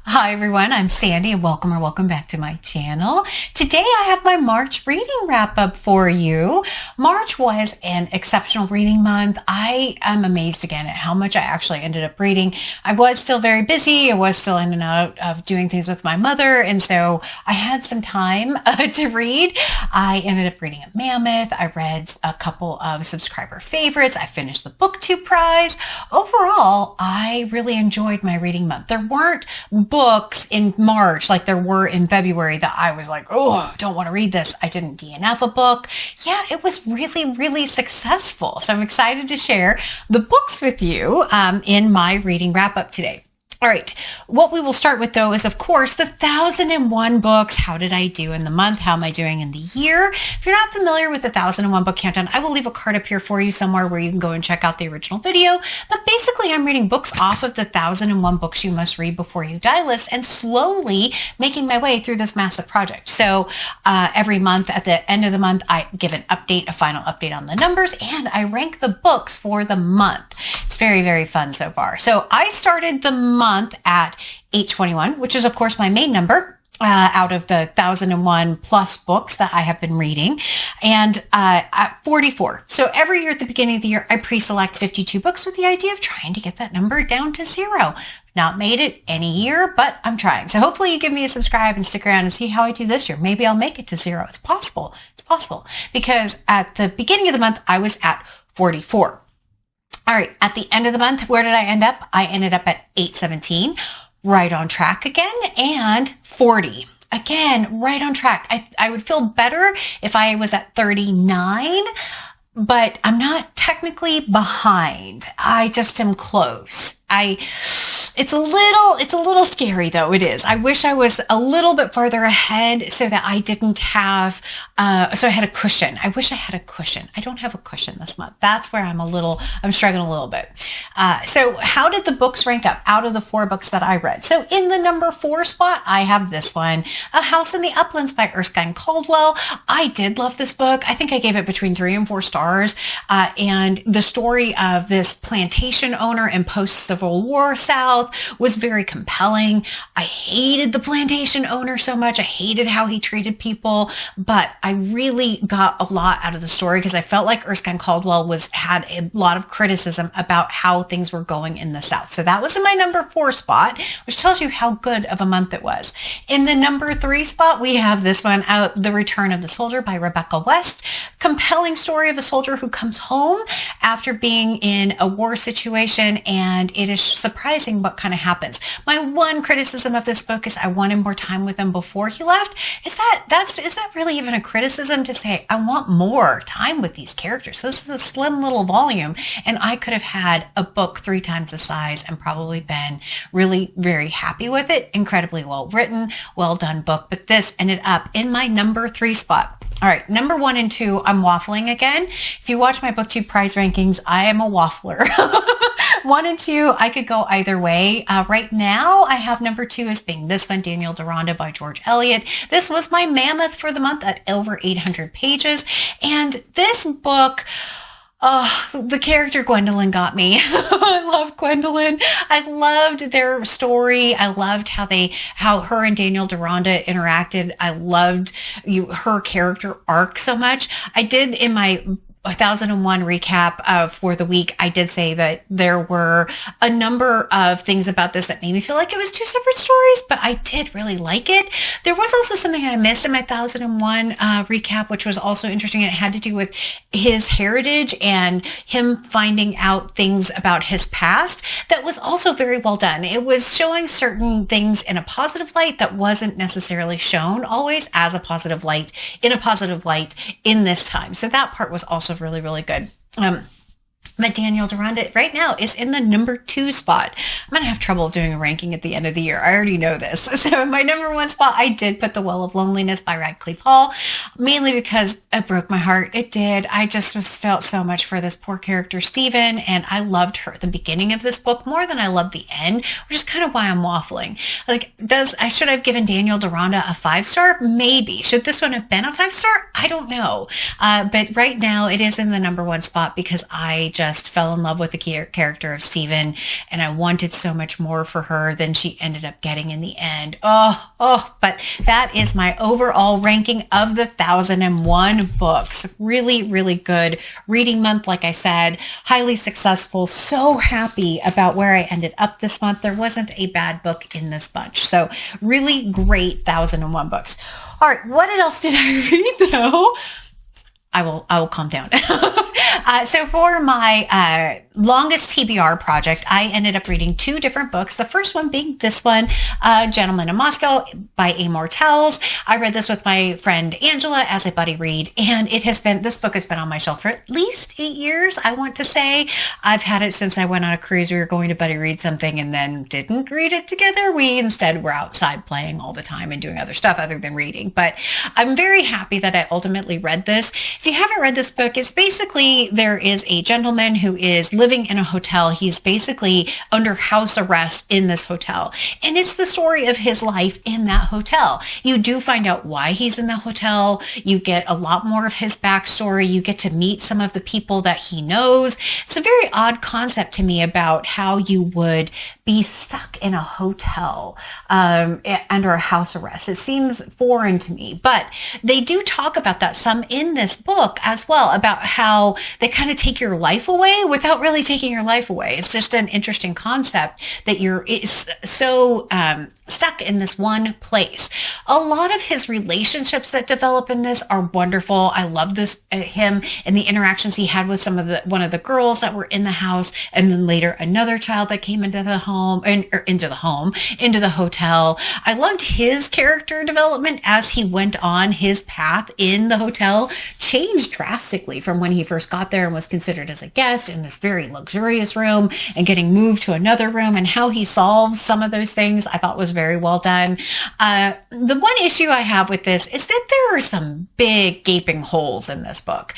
Hi everyone, I'm Sandy and welcome back to my channel. Today I have my March reading wrap up for you. March was an exceptional reading month. I am amazed again at how much I actually ended up reading. I was still very busy. I was still in and out of doing things with my mother, and so I had some time to read. I ended up reading a mammoth. I read a couple of subscriber favorites. I finished the BookTube prize. Overall, I really enjoyed my reading month. There weren't books in March like there were in February that I was like, oh, don't want to read this. I didn't DNF a book. Yeah, it was really successful. So I'm excited to share the books with you in my reading wrap up today. All right, what we will start with though is of course the 1001 books. How did I do in the month? How am I doing in the year? If you're not familiar with the 1001 book countdown, I will leave a card up here for you somewhere where you can go and check out the original video. But basically I'm reading books off of the 1001 books you must read before you die list and slowly making my way through this massive project. So every month at the end of the month, I give an update, a final update on the numbers, and I rank the books for the month. It's very fun so far. So I started the month at 821, which is of course my main number out of the 1001 plus books that I have been reading, and at 44. So every year at the beginning of the year, I pre-select 52 books with the idea of trying to get that number down to 0. Not made it any year, but I'm trying. So hopefully you give me a subscribe and stick around and see how I do this year. Maybe I'll make it to 0. It's possible. It's possible because at the beginning of the month, I was at 44. All right, at the end of the month, where did I end up? I ended up at 817, right on track again, and 40. Again, right on track. I would feel better if I was at 39, but I'm not technically behind. I just am close. It's a little scary though. It is. I wish I was a little bit farther ahead so that I didn't have, so I had a cushion. I wish I had a cushion. I don't have a cushion this month. That's where I'm struggling a little bit. So how did the books rank up out of the 4 books that I read? So in the number 4 spot, I have this one, A House in the Uplands by Erskine Caldwell. I did love this book. I think I gave it between 3 and 4 stars. And the story of this plantation owner in post-Civil War South was very compelling. I hated the plantation owner so much. I hated how he treated people, but I really got a lot out of the story because I felt like Erskine Caldwell had a lot of criticism about how things were going in the South. So that was in my number 4 spot, which tells you how good of a month it was. In the number 3 spot, we have this one, The Return of the Soldier by Rebecca West. Compelling story of a soldier who comes home after being in a war situation, and it is surprising what kind of happens. My one criticism of this book is I wanted more time with him before he left. Is that really even a criticism to say I want more time with these characters? This is a slim little volume, and I could have had a book 3 times the size and probably been really very happy with it. Incredibly well written, well done book, but this ended up in my number 3 spot. All right, number 1 and 2, I'm waffling again. If you watch my BookTube prize rankings, I am a waffler. 1 and 2, I could go either way. Right now, I have number 2 as being this one, Daniel Deronda by George Eliot. This was my mammoth for the month at over 800 pages. And this book, the character Gwendolyn got me. I love Gwendolyn. I loved their story. I loved how her and Daniel Deronda interacted. I loved her character arc so much. I did in my 1001 recap for the week, I did say that there were a number of things about this that made me feel like it was 2 separate stories, but I did really like it. There was also something I missed in my 1001 recap, which was also interesting. It had to do with his heritage and him finding out things about his past that was also very well done. It was showing certain things in a positive light that wasn't necessarily shown always as a positive light in this time. So that part was also really good. But Daniel Deronda right now is in the number 2 spot. I'm going to have trouble doing a ranking at the end of the year. I already know this. So in my number 1 spot, I did put The Well of Loneliness by Radclyffe Hall, mainly because it broke my heart. It did. I just felt so much for this poor character, Stephen, and I loved her at the beginning of this book more than I loved the end, which is kind of why I'm waffling. Like, should I have given Daniel Deronda a 5-star? Maybe. Should this one have been a 5-star? I don't know. But right now it is in the number 1 spot because I just just fell in love with the character of Stephen, and I wanted so much more for her than she ended up getting in the end. But that is my overall ranking of the 1001 books. Really, really good reading month. Like I said, highly successful. So happy about where I ended up this month. There wasn't a bad book in this bunch. So really great 1001 books. All right. What else did I read though? I will calm down. So for my longest TBR project, I ended up reading 2 different books. The first one being this one, Gentleman in Moscow by Amor Telles. I read this with my friend Angela as a buddy read, and this book has been on my shelf for at least 8 years, I want to say. I've had it since I went on a cruise. We were going to buddy read something and then didn't read it together. We instead were outside playing all the time and doing other stuff other than reading. But I'm very happy that I ultimately read this. If you haven't read this book, it's basically there is a gentleman who is living in a hotel. He's basically under house arrest in this hotel. And it's the story of his life in that hotel. You do find out why he's in the hotel. You get a lot more of his backstory. You get to meet some of the people that he knows. It's a very odd concept to me about how you would be stuck in a hotel under a house arrest. It seems foreign to me, but they do talk about that some in this book as well, about how they kind of take your life away without really taking your life away. It's just an interesting concept that you're so stuck in this one place. A lot of his relationships that develop in this are wonderful. I love him and the interactions he had with one of the girls that were in the house, and then later another child that came into the hotel. I loved his character development as he went on his path in the hotel. Changed drastically from when he first got there and was considered as a guest in this very luxurious room and getting moved to another room, and how he solves some of those things I thought was very well done. The one issue I have with this is that there are some big gaping holes in this book.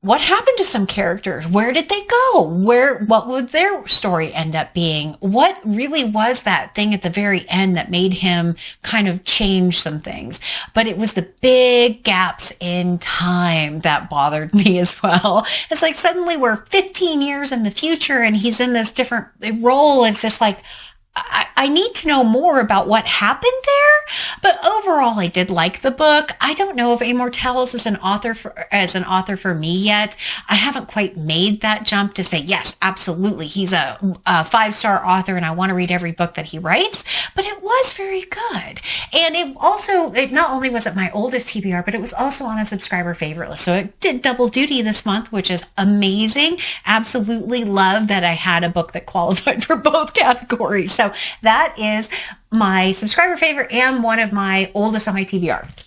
What happened to some characters? Where did they go? What would their story end up being? What really was that thing at the very end that made him kind of change some things? But it was the big gaps in time that bothered me as well. It's like suddenly we're 15 years in the future and he's in this different role. It's just like, I need to know more about what happened there. But overall, I did like the book. I don't know if Amor Telles is an author for me yet. I haven't quite made that jump to say, yes, absolutely. He's a 5-star author and I want to read every book that he writes, but it was very good. And it not only was it my oldest TBR, but it was also on a subscriber favorite list. So it did double duty this month, which is amazing. Absolutely love that I had a book that qualified for both categories. So that is my subscriber favorite and one of my oldest on my TBR.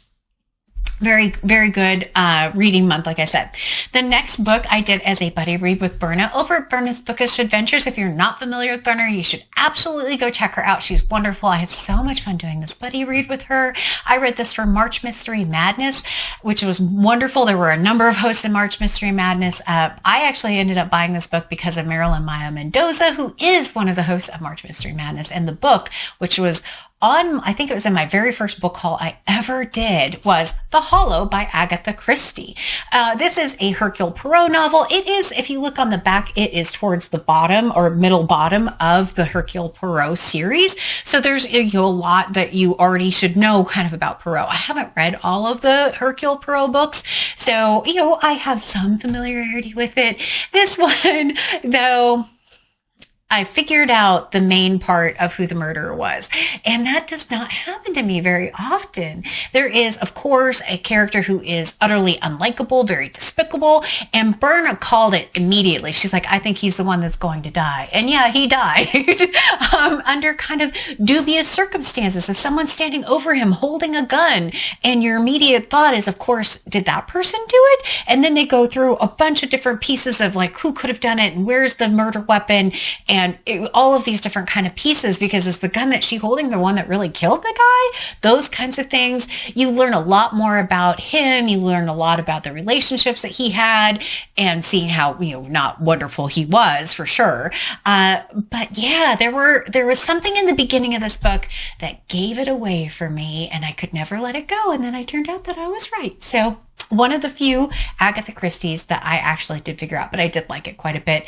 Very, very good reading month, like I said. The next book I did as a buddy read with Berna over at Berna's Bookish Adventures. If you're not familiar with Berna, you should absolutely go check her out. She's wonderful. I had so much fun doing this buddy read with her. I read this for March Mystery Madness, which was wonderful. There were a number of hosts in March Mystery Madness. I actually ended up buying this book because of Marilyn Maya Mendoza, who is one of the hosts of March Mystery Madness. And the book, which was I think it was in my very first book haul I ever did, was The Hollow by Agatha Christie. This is a Hercule Poirot novel. It is, if you look on the back, it is towards the bottom or middle bottom of the Hercule Poirot series. So there's a lot that you already should know kind of about Poirot. I haven't read all of the Hercule Poirot books, so, I have some familiarity with it. This one, though, I figured out the main part of who the murderer was. And that does not happen to me very often. There is, of course, a character who is utterly unlikable, very despicable. And Berna called it immediately. She's like, I think he's the one that's going to die. And yeah, he died under kind of dubious circumstances of someone standing over him holding a gun. And your immediate thought is, of course, did that person do it? And then they go through a bunch of different pieces of like, who could have done it? And where's the murder weapon? And all of these different kind of pieces, because is the gun that she's holding the one that really killed the guy? Those kinds of things. You learn a lot more about him. You learn a lot about the relationships that he had and seeing how, not wonderful he was for sure. But yeah, there was something in the beginning of this book that gave it away for me and I could never let it go. And then I turned out that I was right. So one of the few Agatha Christie's that I actually did figure out, but I did like it quite a bit.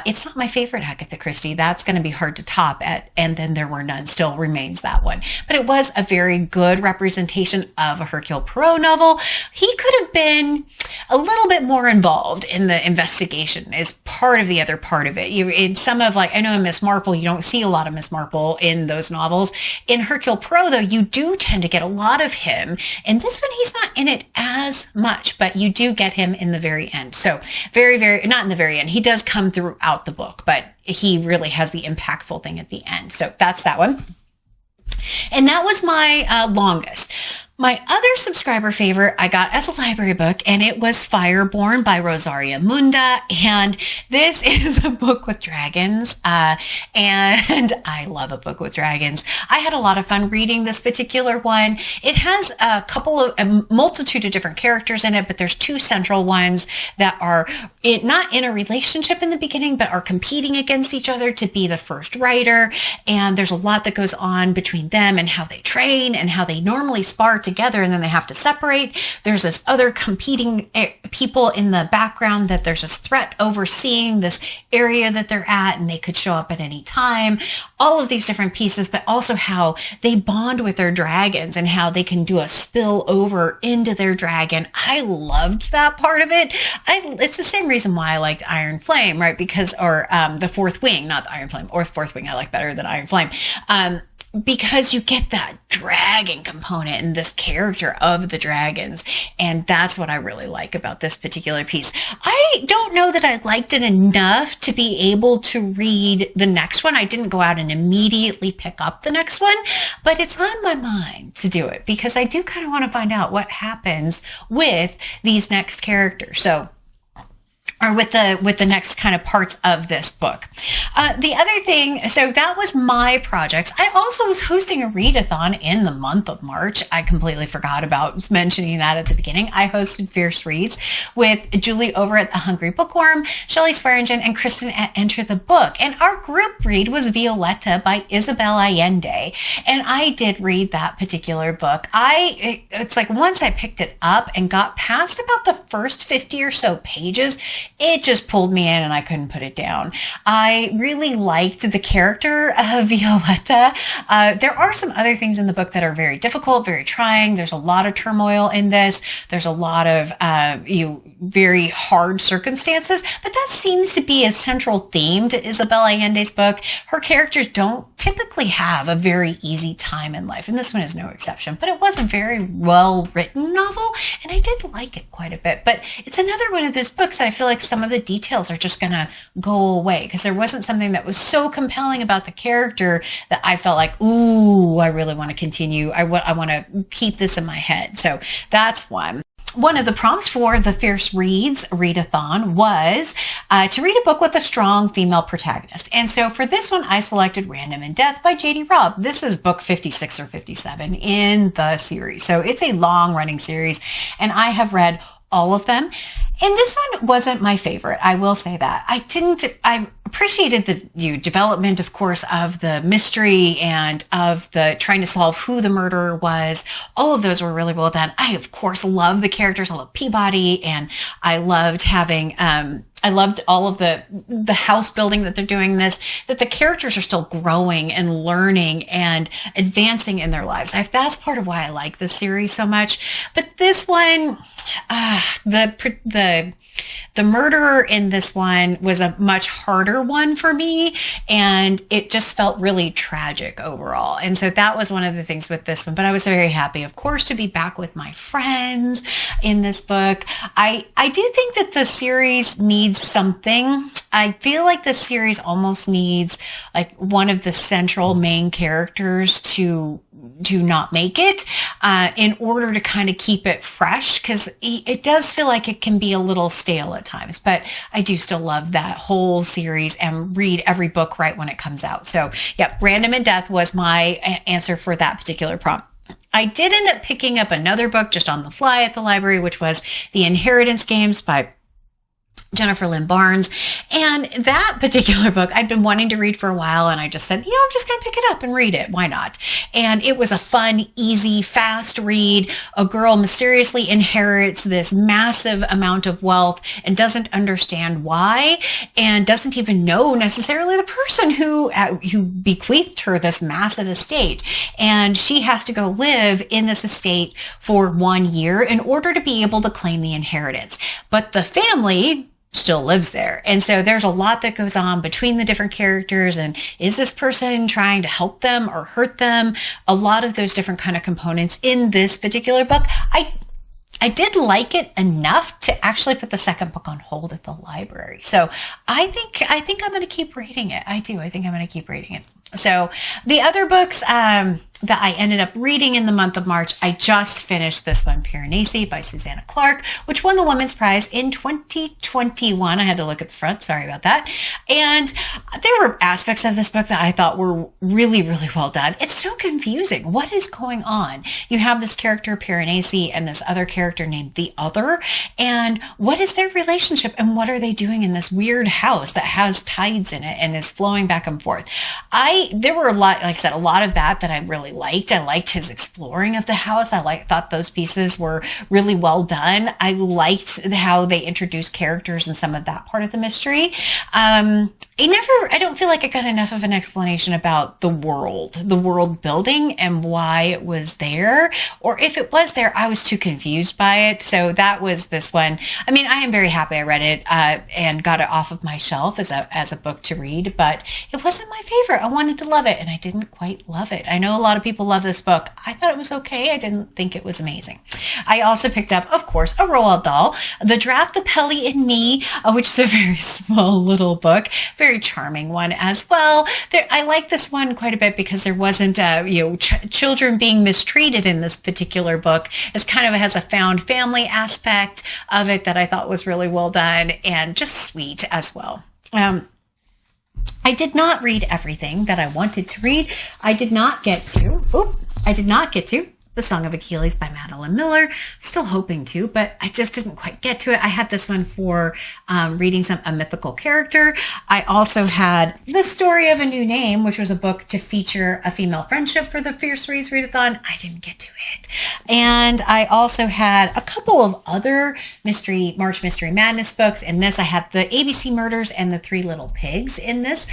It's not my favorite Agatha Christie. That's going to be hard to top at. And Then There Were None still remains that one. But it was a very good representation of a Hercule Poirot novel. He could have been a little bit more involved in the investigation as part of the other part of it. In some of, like, I know in Miss Marple, you don't see a lot of Miss Marple in those novels. In Hercule Poirot, though, you do tend to get a lot of him. In this one, he's not in it as much, but you do get him in the very end. So very, very, not in the very end. He does come throughout the book, but he really has the impactful thing at the end. So that's that one. And that was my longest. My other subscriber favorite I got as a library book, and it was Fireborn by Rosaria Munda. And this is a book with dragons, and I love a book with dragons. I had a lot of fun reading this particular one. It has a multitude of different characters in it, but there's two central ones that are not in a relationship in the beginning, but are competing against each other to be the first writer. And there's a lot that goes on between them and how they train and how they normally spar together, and then they have to separate. There's this other competing people in the background that there's this threat overseeing this area that they're at, and they could show up at any time. All of these different pieces, but also how they bond with their dragons and how they can do a spill over into their dragon. I loved that part of it. It's the same reason why I liked Iron Flame, right? Or the Fourth Wing, not the Iron Flame, or Fourth Wing I like better than Iron Flame. Because you get that dragon component and this character of the dragons. And that's what I really like about this particular piece. I don't know that I liked it enough to be able to read the next one. I didn't go out and immediately pick up the next one, but it's on my mind to do it because I do kind of want to find out what happens with these next characters. Or with the next kind of parts of this book. The other thing, so that was my projects. I also was hosting a readathon in the month of March. I completely forgot about mentioning that at the beginning. I hosted Fierce Reads with Julie over at the Hungry Bookworm, Shelley Swearingen, and Kristen at Enter the Book. And our group read was Violeta by Isabelle Allende. And I did read that particular book. It's like once I picked it up and got past about the first 50 or so pages, it just pulled me in and I couldn't put it down. I really liked the character of Violeta. There are some other things in the book that are very difficult, very trying. There's a lot of turmoil in this. There's a lot of very hard circumstances, but that seems to be a central theme to Isabelle Allende's book. Her characters don't typically have a very easy time in life, and this one is no exception, but it was a very well written novel, and I did like it quite a bit. But it's another one of those books that I feel like some of the details are just going to go away because there wasn't something that was so compelling about the character that I felt like, ooh, I really want to continue. I want to keep this in my head. So that's one. One of the prompts for the Fierce Reads readathon was to read a book with a strong female protagonist. And so for this one, I selected Random in Death by J.D. Robb. This is book 56 or 57 in the series. So it's a long running series, and I have read all of them. And this one wasn't my favorite. I will say that. I appreciated the development, of course, of the mystery and of the trying to solve who the murderer was. All of those were really well done. I, of course, love the characters. I love Peabody, and I loved having, I loved all of the house building that they're doing this, that the characters are still growing and learning and advancing in their lives. That's part of why I like this series so much. But this one, the murderer in this one was a much harder one for me, and it just felt really tragic overall. And so that was one of the things with this one. But I was very happy, of course, to be back with my friends in this book. I do think that the series needs something. I feel like the series almost needs like one of the central main characters to not make it in order to kind of keep it fresh, because it does feel like it can be a little stale at times, but I do still love that whole series and read every book right when it comes out. So yeah, Random in Death was my answer for that particular prompt. I did end up picking up another book just on the fly at the library, which was The Inheritance Games by Jennifer Lynn Barnes. And that particular book I'd been wanting to read for a while, and I just said, I'm just going to pick it up and read it. Why not? And it was a fun, easy, fast read. A girl mysteriously inherits this massive amount of wealth and doesn't understand why, and doesn't even know necessarily the person who bequeathed her this massive estate. And she has to go live in this estate for 1 year in order to be able to claim the inheritance. But the family still lives there. And so there's a lot that goes on between the different characters, and is this person trying to help them or hurt them? A lot of those different kind of components in this particular book. I did like it enough to actually put the second book on hold at the library. So I think I'm going to keep reading it. I think I'm going to keep reading it. So the other books that I ended up reading in the month of March, I just finished this one, Piranesi by Susanna Clarke, which won the Women's Prize in 2021. I had to look at the front. Sorry about that. And there were aspects of this book that I thought were really, really well done. It's so confusing. What is going on? You have this character, Piranesi, and this other character named The Other. And what is their relationship, and what are they doing in this weird house that has tides in it and is flowing back and forth? There were a lot, like I said, a lot of that I really liked. I liked his exploring of the house. Thought those pieces were really well done. I liked how they introduced characters and some of that part of the mystery. I don't feel like I got enough of an explanation about the world building and why it was there, or if it was there, I was too confused by it. So that was this one. I mean, I am very happy I read it and got it off of my shelf as a book to read, but it wasn't my favorite. I wanted to love it, and I didn't quite love it. I know a lot of people love this book. I thought it was okay. I didn't think it was amazing. I also picked up, of course, a Roald Dahl, The Draft, the Pelly and Me, which is a very small little book, very charming one as well. I like this one quite a bit because there wasn't, children being mistreated in this particular book. It's kind of has a found family aspect of it that I thought was really well done and just sweet as well. I did not read everything that I wanted to read. I did not get to The Song of Achilles by Madeline Miller. Still hoping to, but I just didn't quite get to it. I had this one for reading a mythical character. I also had The Story of a New Name, which was a book to feature a female friendship for the Fierce Reads Readathon. I didn't get to it. And I also had a couple of other March Mystery Madness books. In this, I had the ABC Murders and the Three Little Pigs in this.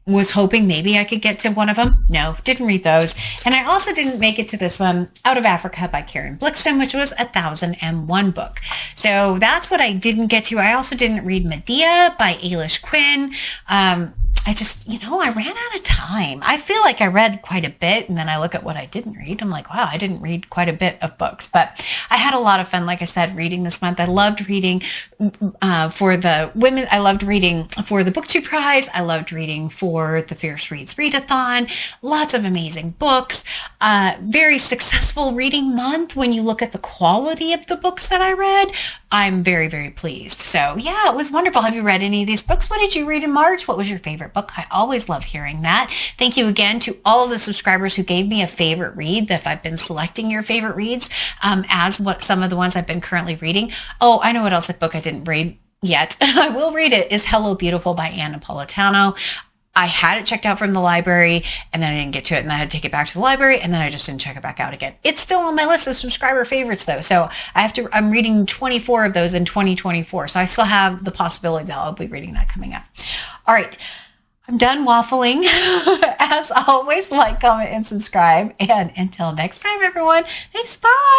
Was hoping maybe I could get to one of them. No, didn't read those. And I also didn't make it to this one, Out of Africa by Karen Blixen, which was 1001 book. So that's what I didn't get to. I also didn't read Medea by Eilish Quin. I ran out of time. I feel like I read quite a bit, and then I look at what I didn't read. I'm like, wow, I didn't read quite a bit of books, but I had a lot of fun, like I said, reading this month. I loved reading for the women. I loved reading for the BookTube Prize. I loved reading for the Fierce Reads Readathon. Lots of amazing books. Very successful reading month when you look at the quality of the books that I read. I'm very, very pleased. So yeah, it was wonderful. Have you read any of these books? What did you read in March? What was your favorite book? I always love hearing that. Thank you again to all of the subscribers who gave me a favorite read. If I've been selecting your favorite reads as what some of the ones I've been currently reading. Oh, I know what else a book I didn't read yet. I will read it. Is Hello Beautiful by Ann Napolitano. I had it checked out from the library, and then I didn't get to it, and I had to take it back to the library, and then I just didn't check it back out again. It's still on my list of subscriber favorites, though, so I'm reading 24 of those in 2024, so I still have the possibility that I'll be reading that coming up. All right, I'm done waffling. As always, like, comment, and subscribe, and until next time, everyone, thanks, bye!